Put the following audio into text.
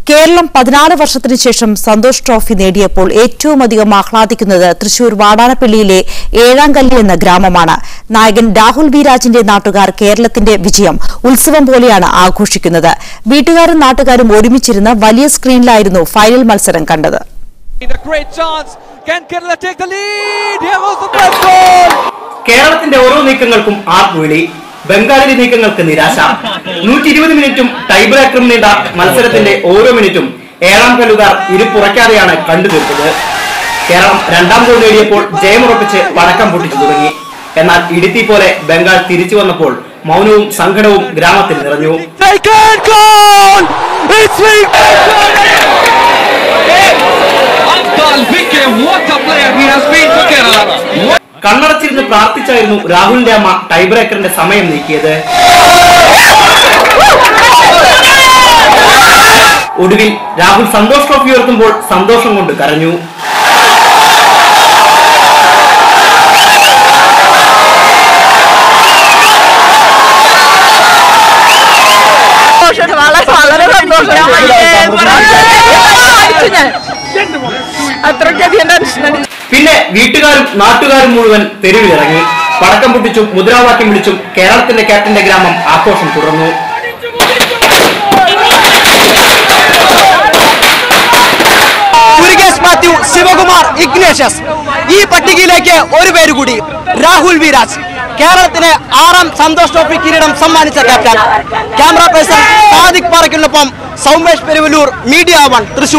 കേരളം 14 വർഷത്തിനു ശേഷം സന്തോഷ് ട്രോഫി നേടിയപ്പോൾ ഏറ്റവും അധികം ആഹ്ലാദിക്കുന്നത് തൃശൂർ വാടാനപ്പള്ളിയിലെ ഏഴാങ്കല്ലി എന്ന ഗ്രാമമാണ്. നായകൻ രാഹുൽ വി രാജിന്റെ നാട്ടുകാർ കേരളത്തിന്റെ വിജയം ഉത്സവം പോലെയാണ് ആഘോഷിക്കുന്നത്. വീട്ടുകാരും നാട്ടുകാരും ഒരുമിച്ചിരുന്ന് വലിയ സ്ക്രീനിലായിരുന്നു ഫൈനൽ മത്സരം കണ്ടത്. കേരളത്തിന്റെ ഓരോ നീക്കങ്ങൾക്കും ആർപ്പുവിളി, ബംഗാളിലെ നീക്കങ്ങൾക്ക് നിരാശ. 120 മിനിറ്റും ടൈബ്രേക്കറും നീണ്ട മത്സരത്തിന്റെ ഓരോ മിനിറ്റും ഏഴാം കല്ലുകാർ ഇരുപ്പുറയ്ക്കാതെയാണ് കണ്ടുതീർത്തത്. കേരളം രണ്ടാം ഗോൾ നേടിയപ്പോൾ ജയമുറപ്പിച്ച് പടക്കം പൊട്ടിച്ചു തുടങ്ങി. എന്നാൽ ഇടുത്തി പോലെ ബംഗാൾ തിരിച്ചു വന്നപ്പോൾ മൗനവും സങ്കടവും ഗ്രാമത്തിൽ നിറഞ്ഞു. കണ്ണടച്ചിരുന്ന് പ്രാർത്ഥിച്ചായിരുന്നു രാഹുലിന്റെ അമ്മ ടൈബ്രേക്കറിന്റെ സമയം നീക്കിയത്. ഒടുവിൽ രാഹുൽ സന്തോഷ് ട്രോഫി ഉയർത്തുമ്പോൾ സന്തോഷം കൊണ്ട് കരഞ്ഞു. പിന്നെ വീട്ടുകാരും നാട്ടുകാരും മുഴുവൻ തെരുവിലിറങ്ങി. പടക്കം പൊട്ടിച്ചും മുദ്രാവാക്യം വിളിച്ചും കേരളത്തിന്റെ ക്യാപ്റ്റന്റെ ഗ്രാമം ആഘോഷം തുടർന്നു. മാത്യു, ശിവകുമാർ, ഇഗ്നേഷ്യസ്. ഈ പട്ടികയിലേക്ക് ഒരു പേര് കൂടി, രാഹുൽ വി രാജ്, കേരളത്തിന് 6ാം സന്തോഷ് ട്രോഫി കിരീടം സമ്മാനിച്ച ക്യാപ്റ്റൻ. ക്യാമറ പേഴ്സൺ സാദിഖ് പാറയ്ക്കൊപ്പം സൗമേഷ് പെരുവല്ലൂർ, മീഡിയ 1, തൃശൂർ.